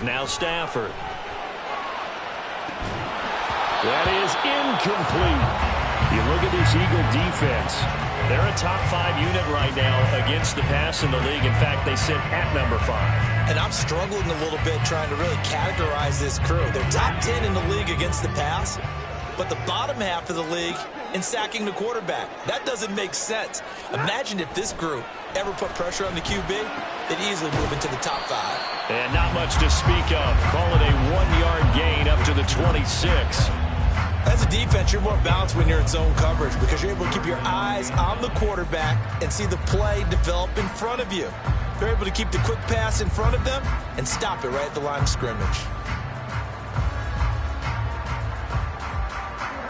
Now Stafford. That is incomplete. You look at this Eagle defense. They're a top 5 unit right now against the pass in the league. In fact, they sit at number 5. And I'm struggling a little bit trying to really categorize this crew. They're top 10 in the league against the pass, but the bottom half of the league in sacking the quarterback. That doesn't make sense. Imagine if this group ever put pressure on the QB, they'd easily move into the top 5. And not much to speak of. Call it a 1-yard gain up to the 26. As a defense, you're more balanced when you're in zone coverage because you're able to keep your eyes on the quarterback and see the play develop in front of you. They're able to keep the quick pass in front of them and stop it right at the line of scrimmage.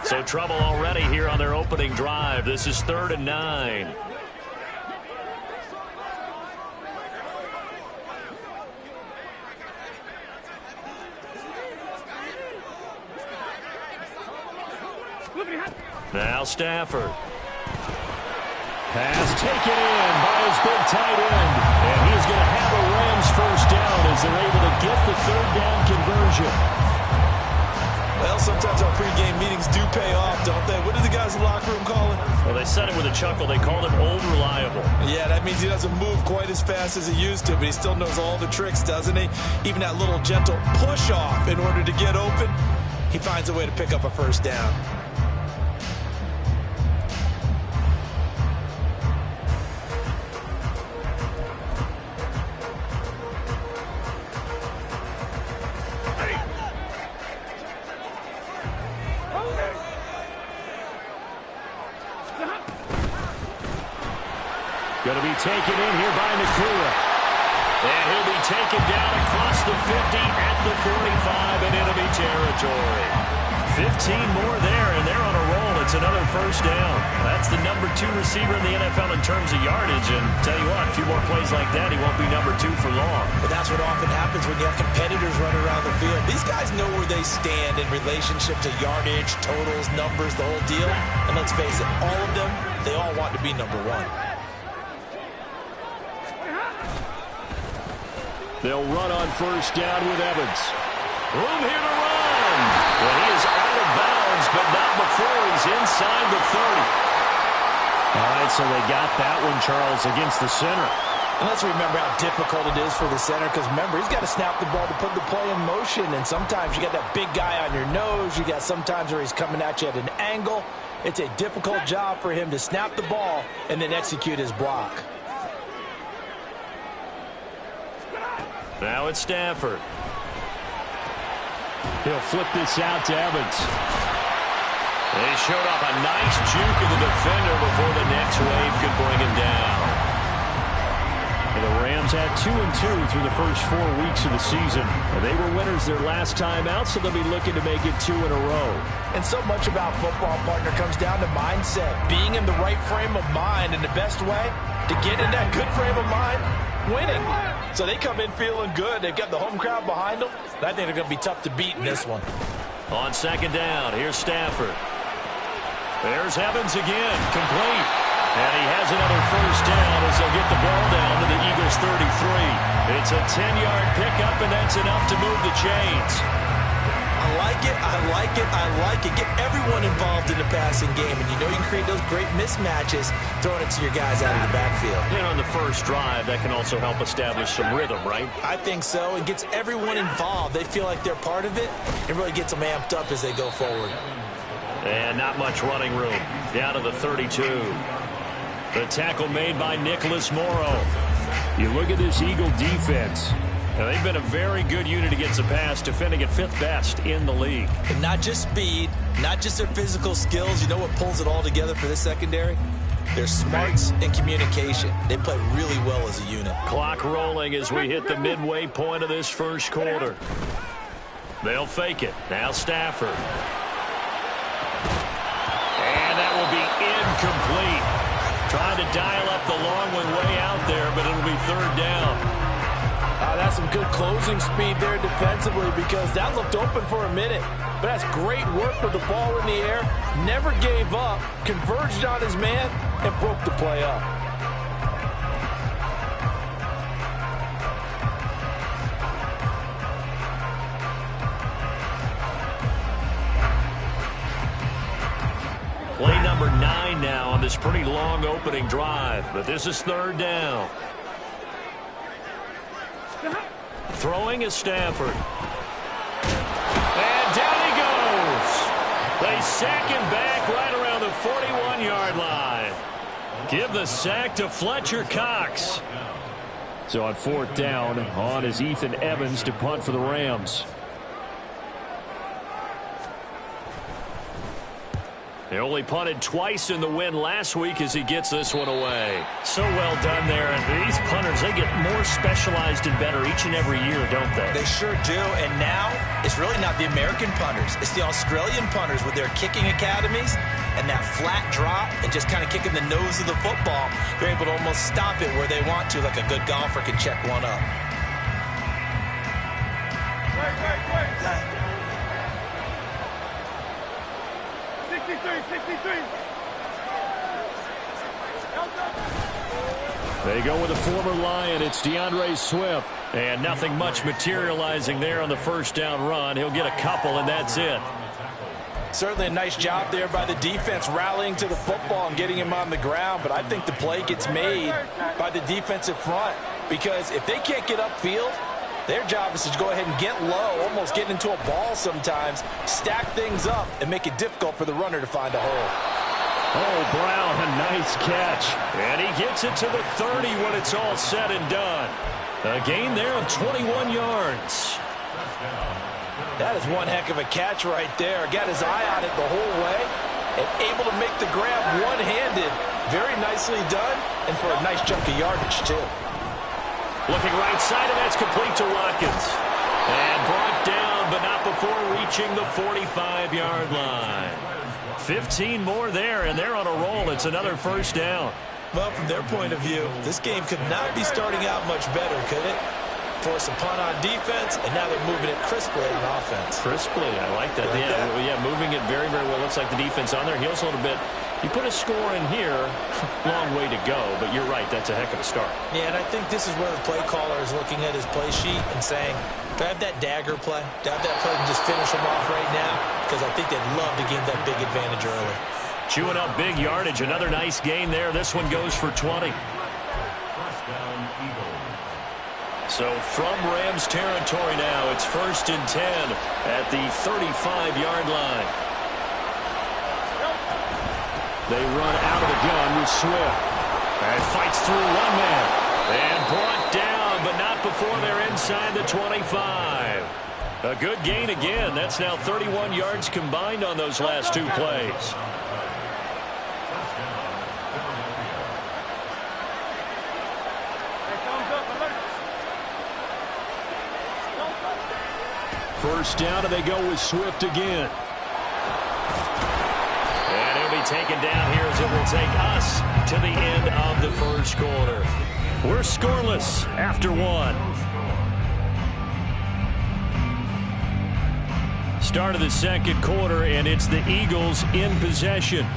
So trouble already here on their opening drive. This is 3rd and 9. Now Stafford. Pass taken in by his big tight end. And he's going to have a Rams first down as they're able to get the 3rd down conversion. Well, sometimes our pregame meetings do pay off, don't they? What do the guys in the locker room call it? Well, they said it with a chuckle. They called it old reliable. Yeah, that means he doesn't move quite as fast as he used to, but he still knows all the tricks, doesn't he? Even that little gentle push-off in order to get open, he finds a way to pick up a first down. Going to be taken in here by Nakua. And he'll be taken down across the 50 at the 45 in enemy territory. 15 more there, and they're on a roll. It's another first down. That's the number 2 receiver in the NFL in terms of yardage. And tell you what, a few more plays like that, he won't be number 2 for long. But that's what often happens when you have competitors running around the field. These guys know where they stand in relationship to yardage, totals, numbers, the whole deal. And let's face it, all of them, they all want to be number 1. They'll run on first down with Evans. Room here to run. Well, he is out of bounds, but not before he's inside the 30. All right, so they got that one, Charles, against the center. And let's remember how difficult it is for the center, because remember, he's got to snap the ball to put the play in motion, and sometimes you got that big guy on your nose. You got sometimes where he's coming at you at an angle. It's a difficult job for him to snap the ball and then execute his block. Now it's Stafford. He'll flip this out to Evans. They showed off a nice juke of the defender before the next wave could bring him down. And the Rams had 2-2 through the first 4 weeks of the season. And they were winners their last time out, so they'll be looking to make it 2 in a row. And so much about football, partner, comes down to mindset. Being in the right frame of mind, and the best way to get in that good frame of mind, winning. So they come in feeling good. They've got the home crowd behind them. I think they're going to be tough to beat in this one. On second down, here's Stafford. There's Evans again, complete. And he has another first down as they'll get the ball down to the Eagles' 33. It's a 10-yard pickup, and that's enough to move the chains. I like it, I like it, I like it. Get everyone involved in the passing game, and you know you can create those great mismatches throwing it to your guys out of the backfield. And on the first drive, that can also help establish some rhythm, right? I think so. It gets everyone involved. They feel like they're part of it. It really gets them amped up as they go forward. And not much running room. Down to the 32. The tackle made by Nicholas Morrow. You look at this Eagle defense. Now, they've been a very good unit against the pass, defending at 5th best in the league. And not just speed, not just their physical skills. You know what pulls it all together for this secondary? Their smarts and communication. They play really well as a unit. Clock rolling as we hit the midway point of this first quarter. They'll fake it. Now Stafford. And that will be incomplete. Trying to dial up the long one way out there, but it'll be 3rd down. That's some good closing speed there defensively, because that looked open for a minute. But that's great work with the ball in the air. Never gave up, converged on his man, and broke the play up. now on this pretty long opening drive, but this is third down. Throwing is Stafford. And down he goes. They sack him back right around the 41-yard line. Give the sack to Fletcher Cox. So on fourth down, on is Ethan Evans to punt for the Rams. They only punted twice in the win last week as he gets this one away. So well done there. And these punters, they get more specialized and better each and every year, don't they? They sure do. And now it's really not the American punters. It's the Australian punters with their kicking academies and that flat drop and just kind of kicking the nose of the football. They're able to almost stop it where they want to, like a good golfer can check one up. Wait. 63. They go with a former Lion. It's DeAndre Swift. And nothing much materializing there on the first down run. He'll get a couple, and that's it. Certainly a nice job there by the defense rallying to the football and getting him on the ground. But I think the play gets made by the defensive front. Because if they can't get upfield, their job is to go ahead and get low, almost get into a ball sometimes, stack things up, and make it difficult for the runner to find a hole. Oh, Brown, a nice catch. And he gets it to the 30 when it's all said and done. A gain there of 21 yards. That is one heck of a catch right there. Got his eye on it the whole way and able to make the grab one-handed. Very nicely done, and for a nice chunk of yardage, too. Looking right side, and that's complete to Watkins. And brought down, but not before reaching the 45-yard line. 15 more there, and they're on a roll. It's another first down. Well, from their point of view, this game could not be starting out much better, could it? Force a punt on defense, and now they're moving it crisply on offense. Crisply, I like that. Yeah, moving it very, very well. Looks like the defense on their heels a little bit. You put a score in here, long way to go, but you're right, that's a heck of a start. Yeah, and I think this is where the play caller is looking at his play sheet and saying, do I have that dagger play? Do I have that play and just finish them off right now? Because I think they'd love to gain that big advantage early. Chewing up big yardage, another nice gain there. This one goes for 20. So from Rams territory now, it's 1st and 10 at the 35-yard line. They run out of the gun with Swift. And fights through one man. And brought down, but not before they're inside the 25. A good gain again. That's now 31 yards combined on those last two plays. First down, and they go with Swift again. And he'll be taken down here as it will take us to the end of the first quarter. We're scoreless after one. Start of the second quarter, and it's the Eagles in possession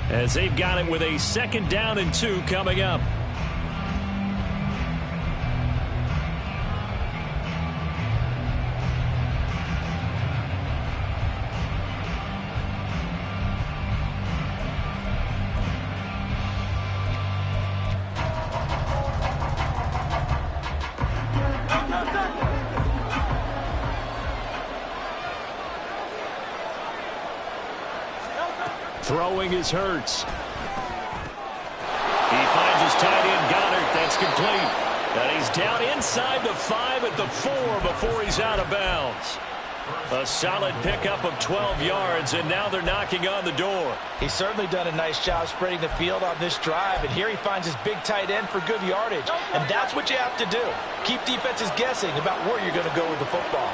as they've got it with a 2nd down and 2 coming up. Throwing is Hurts. He finds his tight end, Goddard. That's complete. And he's down inside the 5 at the 4 before he's out of bounds. A solid pickup of 12 yards, and now they're knocking on the door. He's certainly done a nice job spreading the field on this drive, and here he finds his big tight end for good yardage. And that's what you have to do. Keep defenses guessing about where you're going to go with the football.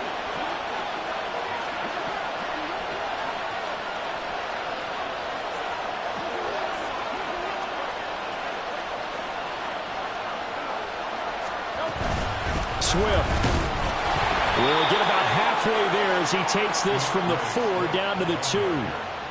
Swift will get about halfway there as he takes this from the 4 down to the 2.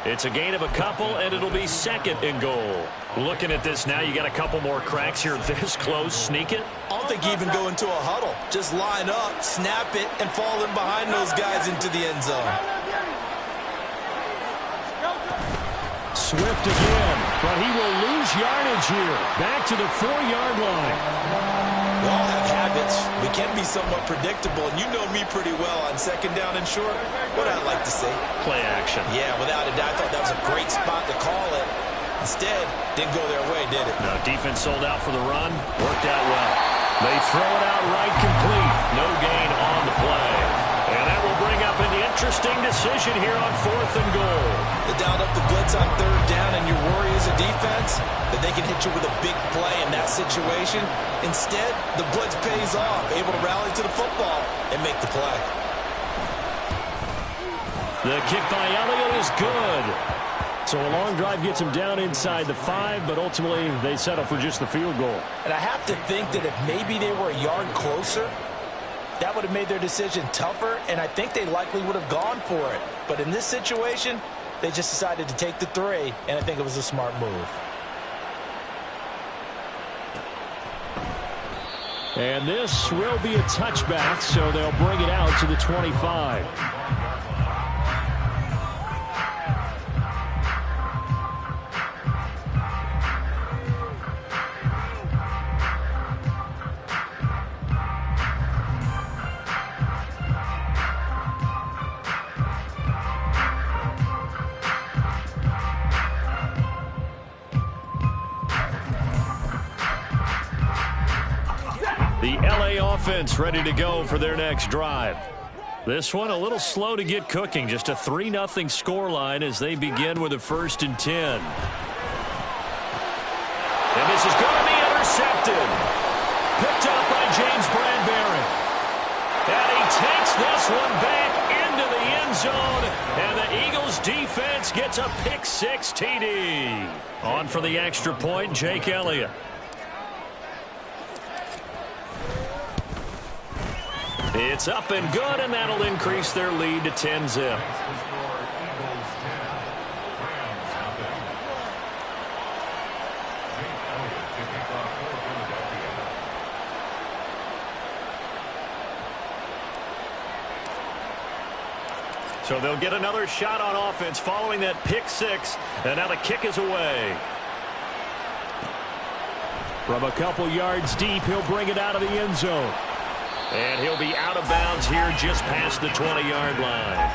It's a gain of a couple, and it'll be 2nd and goal. Looking at this now, you got a couple more cracks here this close. Sneak it? I don't think you even go into a huddle. Just line up, snap it, and fall in behind those guys into the end zone. Swift again, but he will lose yardage here. Back to the 4-yard line. We all have habits. We can be somewhat predictable, and you know me pretty well on second down and short. What I'd like to say? Play action. Yeah, without a doubt. I thought that was a great spot to call it. Instead, didn't go their way, did it? No, defense sold out for the run. Worked out well. They throw it out right complete. No gain on the play. And that will bring up an interesting decision here on 4th and goal. They dialed up the blitz on 3rd down, and your worry as a defense that they can hit you with a big play in that situation. Instead, the blitz pays off, able to rally to the football and make the play. The kick by Elliott is good. So a long drive gets him down inside the 5, but ultimately they settle for just the field goal. And I have to think that if maybe they were a yard closer, that would have made their decision tougher, and I think they likely would have gone for it. But in this situation, they just decided to take the 3, and I think it was a smart move. And this will be a touchback, so they'll bring it out to the 25. The LA offense ready to go for their next drive. This one a little slow to get cooking. Just a 3-0 scoreline as they begin with a 1st and 10. And this is going to be intercepted. Picked up by James Bradbury. And he takes this one back into the end zone. And the Eagles defense gets a pick-6 TD. On for the extra point, Jake Elliott. It's up and good, and that'll increase their lead to 10-zip. So they'll get another shot on offense following that pick-6, and now the kick is away. From a couple yards deep, he'll bring it out of the end zone. And he'll be out of bounds here just past the 20-yard line.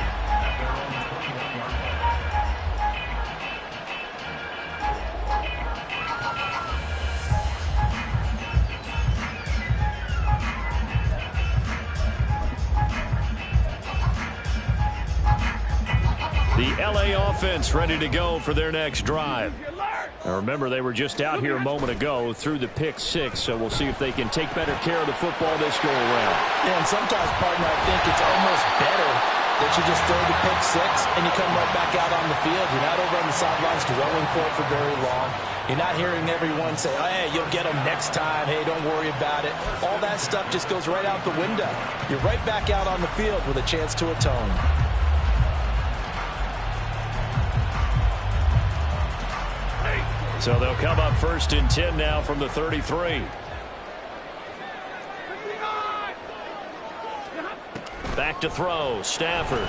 The LA offense ready to go for their next drive. Now remember, they were just out here a moment ago through the pick-6, so we'll see if they can take better care of the football this go around. Yeah, and sometimes, partner, I think it's almost better that you just throw the pick-6 and you come right back out on the field. You're not over on the sidelines dwelling for it for very long. You're not hearing everyone say, oh, hey, you'll get them next time. Hey, don't worry about it. All that stuff just goes right out the window. You're right back out on the field with a chance to atone. So they'll come up 1st and 10 now from the 33. Back to throw, Stafford.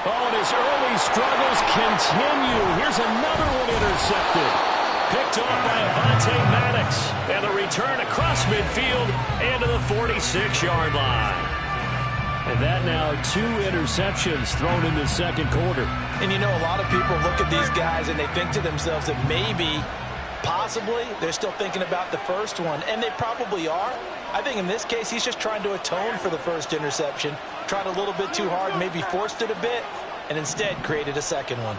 Oh, and his early struggles continue. Here's another one intercepted. Picked off by Avonte Maddox. And the return across midfield into the 46-yard line. And that now 2 interceptions thrown in the second quarter. And you know, a lot of people look at these guys and they think to themselves that maybe, possibly, they're still thinking about the first one. And they probably are. I think in this case, he's just trying to atone for the first interception. Tried a little bit too hard, maybe forced it a bit, and instead created a second one.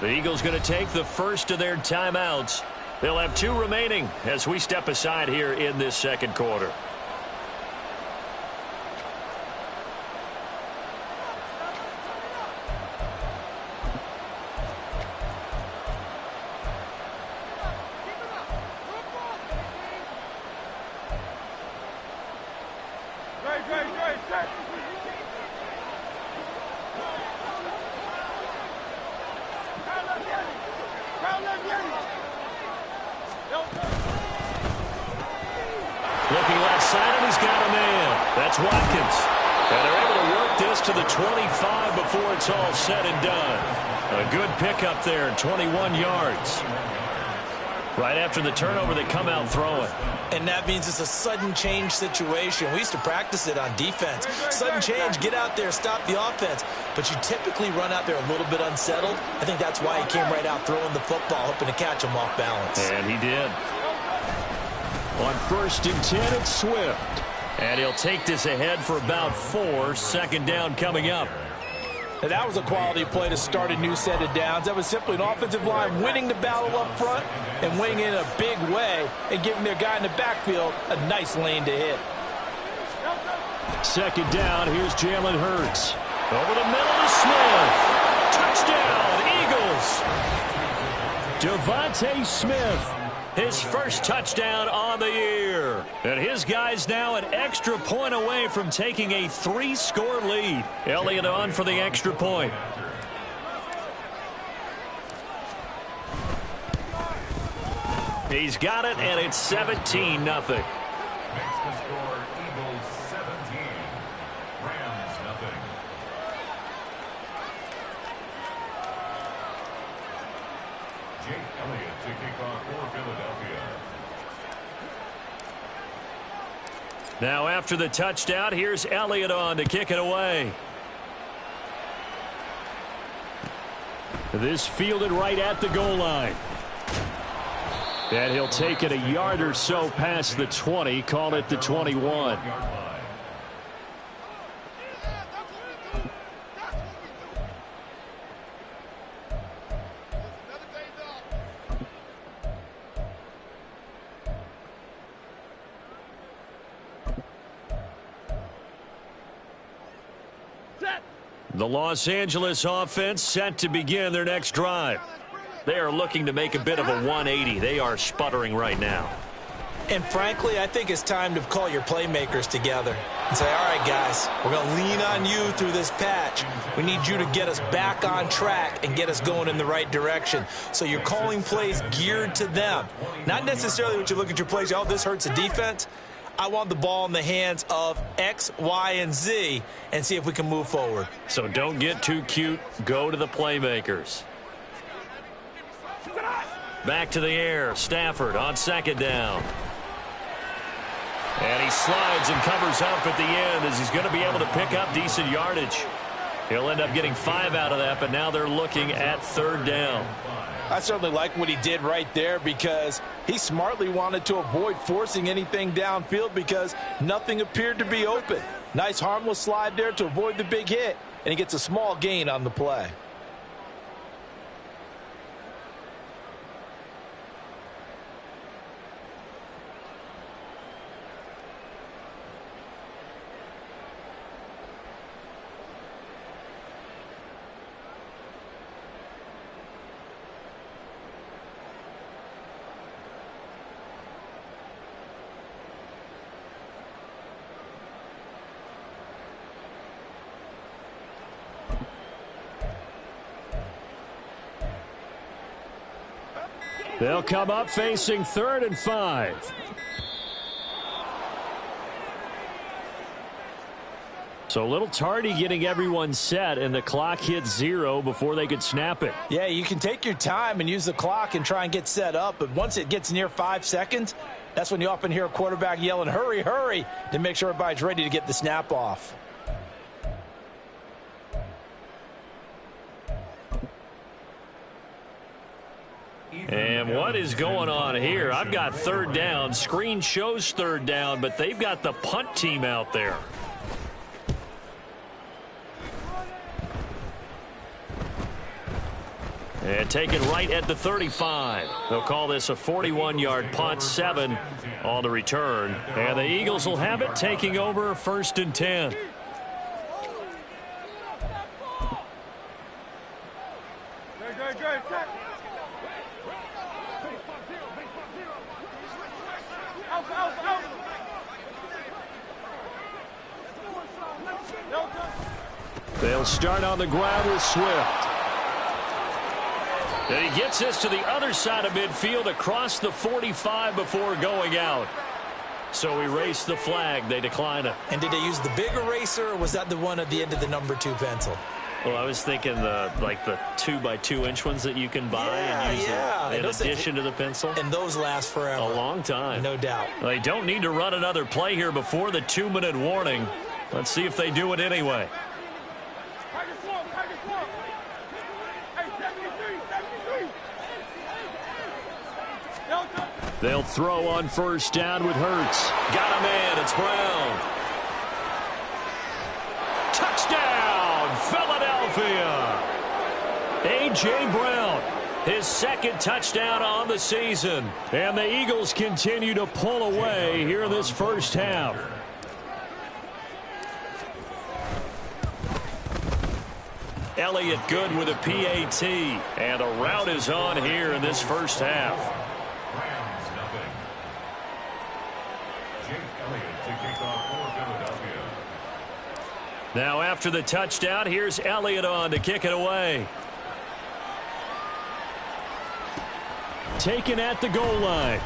The Eagles going to take the first of their timeouts. They'll have 2 remaining as we step aside here in this second quarter. got a man. That's Watkins. And they're able to work this to the 25 before it's all said and done. A good pickup there, 21 yards. Right after the turnover, they come out throwing. And that means it's a sudden change situation. We used to practice it on defense. Sudden change, get out there, stop the offense. But you typically run out there a little bit unsettled. I think that's why he came right out throwing the football, hoping to catch him off balance. And he did. On 1st and 10, it's Swift. And he'll take this ahead for about 4. Second down coming up. And that was a quality play to start a new set of downs. That was simply an offensive line winning the battle up front and winning in a big way and giving their guy in the backfield a nice lane to hit. Second down, here's Jalen Hurts. Over the middle to Smith. Touchdown, Eagles. Devontae Smith, his first touchdown on the year. And his guys now an extra point away from taking a 3-score lead. Elliott on for the extra point. He's got it, and it's 17-0. Makes the score Eagles 17, Rams nothing. Jake Elliott to kick off for Philadelphia. Now after the touchdown, here's Elliott on to kick it away. This fielded right at the goal line. And he'll take it a yard or so past the 20, call it the 21. The Los Angeles offense set to begin their next drive. They are looking to make a bit of a 180. They are sputtering right now. And frankly, I think it's time to call your playmakers together and say, all right, guys, we're going to lean on you through this patch. We need you to get us back on track and get us going in the right direction. So you're calling plays geared to them. Not necessarily what you look at your plays, oh, this hurts the defense. I want the ball in the hands of X, Y, and Z and see if we can move forward. So don't get too cute. Go to the playmakers. Back to the air. Stafford on second down. And he slides and covers up at the end as he's going to be able to pick up decent yardage. He'll end up getting 5 out of that, but now they're looking at third down. I certainly like what he did right there because he smartly wanted to avoid forcing anything downfield because nothing appeared to be open. Nice harmless slide there to avoid the big hit, and he gets a small gain on the play. They'll come up facing 3rd and 5. So a little tardy getting everyone set, and the clock hit 0 before they could snap it. Yeah, you can take your time and use the clock and try and get set up, but once it gets near 5 seconds, that's when you often hear a quarterback yelling, hurry, hurry, to make sure everybody's ready to get the snap off. And what is going on here? I've got third down. Screen shows third down, but they've got the punt team out there. And taken right at the 35. They'll call this a 41-yard punt, 7 on the return. And the Eagles will have it, taking over 1st and 10. They'll start on the ground with Swift. And he gets this to the other side of midfield across the 45 before going out. So erase the flag. They decline it. And did they use the big eraser, or was that the one at the end of the number 2 pencil? Well, I was thinking the 2x2-inch ones that you can buy and use in addition to the pencil. And those last forever. A long time. No doubt. They don't need to run another play here before the 2-minute warning. Let's see if they do it anyway. They'll throw on first down with Hurts. Got a man. It's Brown. Touchdown, Philadelphia. A.J. Brown, his second touchdown on the season. And the Eagles continue to pull away here in this first half. Elliott good with a PAT. And a rout is on here in this first half. Rams nothing. Jake Elliott to kick off for Philadelphia. Now after the touchdown, here's Elliott on to kick it away. Taken at the goal line.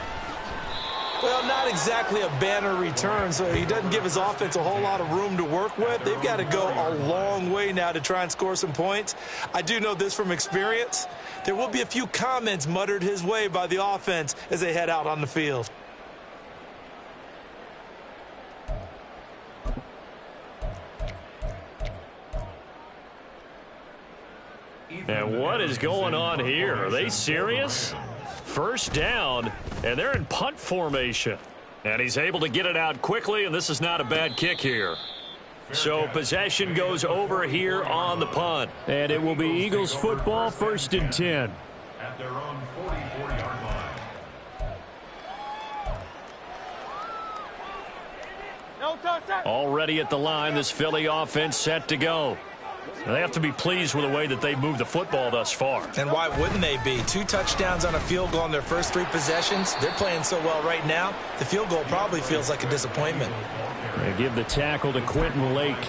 Well, not exactly a banner return, so he doesn't give his offense a whole lot of room to work with. They've got to go a long way now to try and score some points. I do know this from experience. There will be a few comments muttered his way by the offense as they head out on the field. And what is going on here? Are they serious? First down, and they're in punt formation. And he's able to get it out quickly, and this is not a bad kick here. So possession goes over here on the punt. And it will be Eagles football, 1st and 10. At their own 44-yard line. Already at the line, this Philly offense set to go. They have to be pleased with the way that they've moved the football thus far. And why wouldn't they be? 2 touchdowns on a field goal in their first 3 possessions. They're playing so well right now, the field goal probably feels like a disappointment. They give the tackle to Quentin Lake.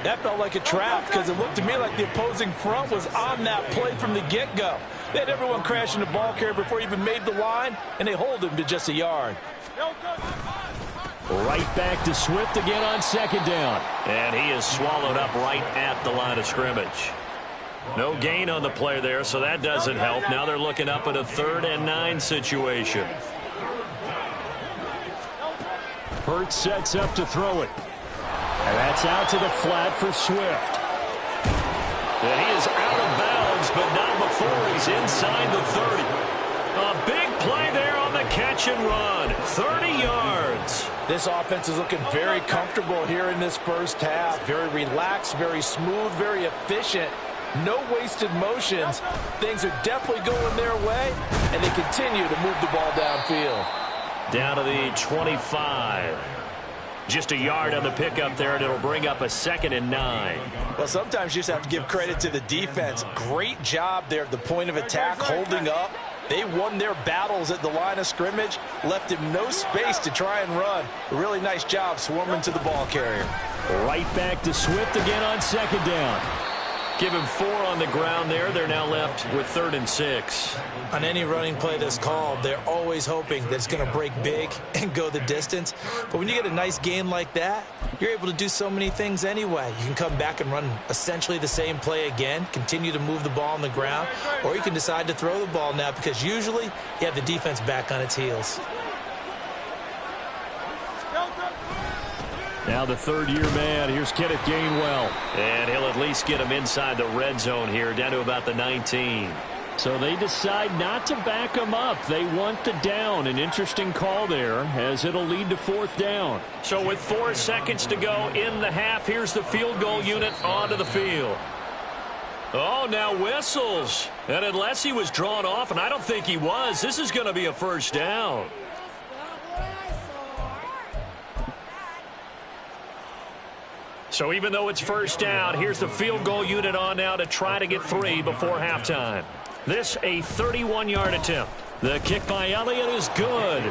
That felt like a trap because it looked to me like the opposing front was on that play from the get-go. They had everyone crashing the ball carrier before he even made the line, and they hold him to just a yard. Right back to Swift again on 2nd down. And he is swallowed up right at the line of scrimmage. No gain on the play there, so that doesn't help. Now they're looking up at a 3rd and 9 situation. Hurts sets up to throw it. And that's out to the flat for Swift. And he is out of bounds, but not before he's inside the 30. A big play there on the catch and run. 30 yards. This offense is looking very comfortable here in this first half. Very relaxed, very smooth, very efficient. No wasted motions. Things are definitely going their way, and they continue to move the ball downfield. Down to the 25. Just a yard on the pickup there, and it'll bring up a 2nd and 9. Well, sometimes you just have to give credit to the defense. Great job there at the point of attack, holding up. They won their battles at the line of scrimmage, left him no space to try and run. A really nice job swarming to the ball carrier. Right back to Swift again on 2nd down. Give him 4 on the ground there. They're now left with 3rd and 6. On any running play that's called, they're always hoping that it's going to break big and go the distance. But when you get a nice gain like that, you're able to do so many things anyway. You can come back and run essentially the same play again, continue to move the ball on the ground, or you can decide to throw the ball now because usually you have the defense back on its heels. Now the 3rd-year man. Here's Kenneth Gainwell. And he'll at least get him inside the red zone here, down to about the 19. So they decide not to back him up. They want the down. An interesting call there, as it'll lead to 4th down. So with 4 seconds to go in the half, here's the field goal unit onto the field. Oh, now whistles. And unless he was drawn off, and I don't think he was, this is going to be a 1st down. So even though it's 1st down, here's the field goal unit on now to try to get 3 before halftime. This a 31-yard attempt. The kick by Elliott is good.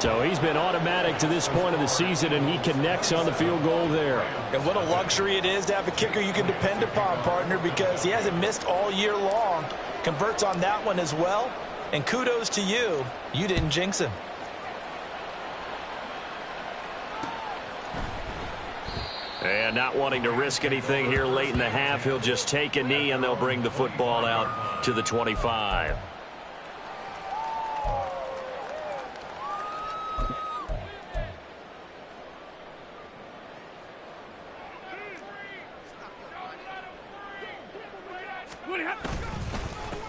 So he's been automatic to this point of the season, and he connects on the field goal there. And what a luxury it is to have a kicker you can depend upon, partner, because he hasn't missed all year long. Converts on that one as well. And kudos to you. You didn't jinx him. And not wanting to risk anything here late in the half, he'll just take a knee and they'll bring the football out to the 25.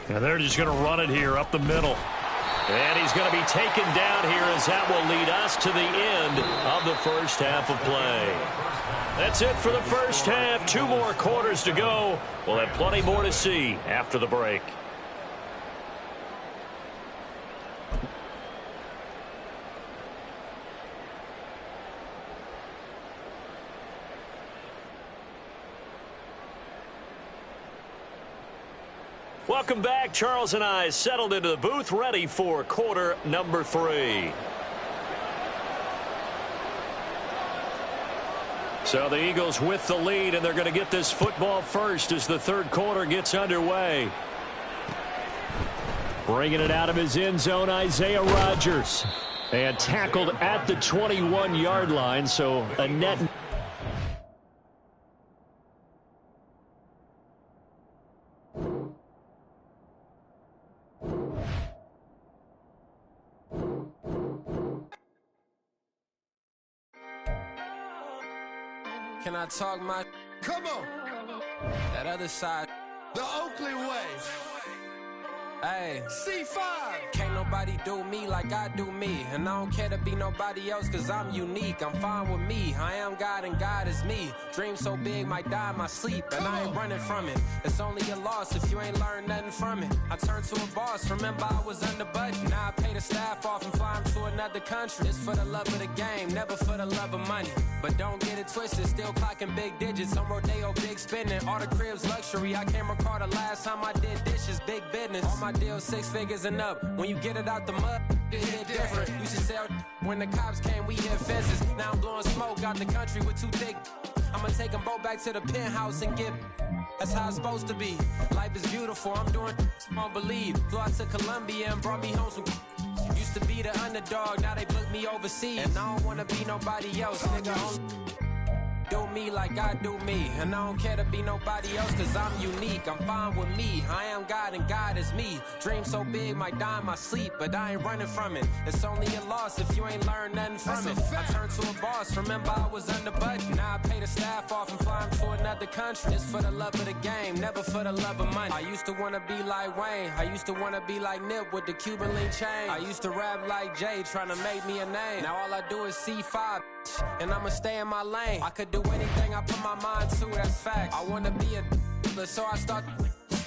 And they're just going to run it here up the middle. And he's going to be taken down here as that will lead us to the end of the first half of play. That's it for the first half. 2 more quarters to go. We'll have plenty more to see after the break. Welcome back. Charles and I settled into the booth, ready for quarter number 3. So the Eagles with the lead, and they're going to get this football first as the third quarter gets underway. Bringing it out of his end zone, Isaiah Rodgers. And tackled at the 21-yard line, so a net... Can I talk my... Come on! That other side. The Oakley way. Hey. C5! Can't nobody do me like I do me. And I don't care to be nobody else cause I'm unique. I'm fine with me. I am God and God is me. Dream so big might die in my sleep. And I ain't running from it. It's only a loss if you ain't learned nothing from it. I turned to a boss. Remember I was under budget. Now I pay the staff off and fly 'em to another country. It's for the love of the game, never for the love of money. But don't get it twisted, still clocking big digits. I'm Rodeo, big spending. All the cribs luxury. I can't recall the last time I did dishes, big business. All my deals 6 figures and up. When you get it out the mud, it hit different. Used to sell when the cops came, we hit fences. Now I'm blowing smoke out the country with 2 thick. I'ma take them both back to the penthouse and get. That's how it's supposed to be. Life is beautiful, I'm doing I don't believe. Flew out to Colombia and brought me home some. Used to be the underdog, now they book me overseas. And I don't wanna be nobody else, nigga. Do me like I do me. And I don't care to be nobody else cause I'm unique. I'm fine with me. I am God and God is me. Dream so big might die in my sleep, but I ain't running from it. It's only a loss if you ain't learned nothing from it. I turned to a boss. Remember I was under budget. Now I pay the staff off and fly 'em to another country. It's for the love of the game, never for the love of money. I used to wanna be like Wayne. I used to wanna be like Nip with the Cuban link chain. I used to rap like Jay, trying to make me a name. Now all I do is C5. And I'ma stay in my lane. I could do anything I put my mind to, that's facts. I wanna be a so I start.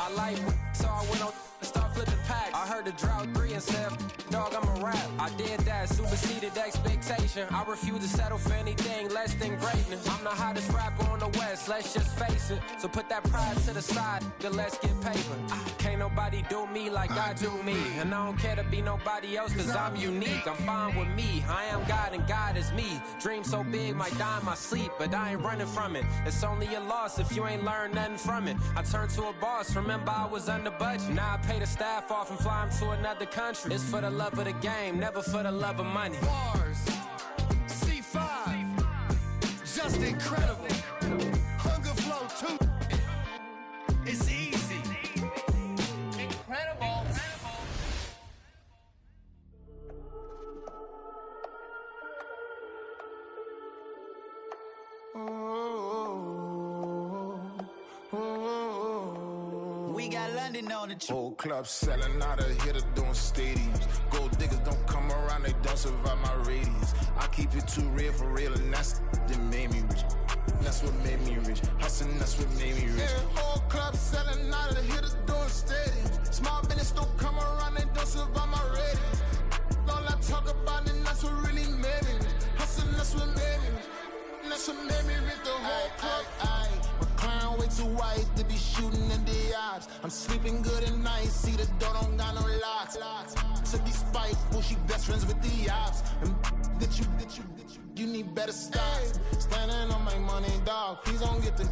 I like so I went on and start flipping packs. I heard the drought 3 and said, dog, I'm a rap. I did that, superseded expectation. I refuse to settle for anything less than greatness. I'm the hottest rapper on the West, let's just face it. So put that pride to the side, then let's get paper. Can't nobody do me like I do me. And I don't care to be nobody else cause I'm unique. I'm fine with me. I am God and God is me. Dream so big might die in my sleep, but I ain't running from it. It's only a loss if you ain't learned nothing from it. I turned to a boss. Remember I was under budget. Now I pay the staff off and fly 'em to another country. It's for the love of the game, never for the love of money. Bars, C5, just incredible. Hunger flow too. It's easy. Incredible. We got London on the trip. Whole club selling out of hitter doing stadiums. Gold diggers don't come around, they don't survive my radius. I keep it too real for real, and that's that made me rich. That's what made me rich. Hustling, that's what made me rich. Yeah, whole club selling out of hitters doing stadiums. Small business don't come around, they don't survive my radius. All I talk about, and that's what really made me rich. Hustling, that's what made me rich. That's what made me rich. The whole club. My crown way too white to be shooting in the eyes. I'm sleeping good at night, see the door don't got no locks. To be spiteful, she best friends with the ops. And you need better stocks. Standing on my money, dog. Please don't get the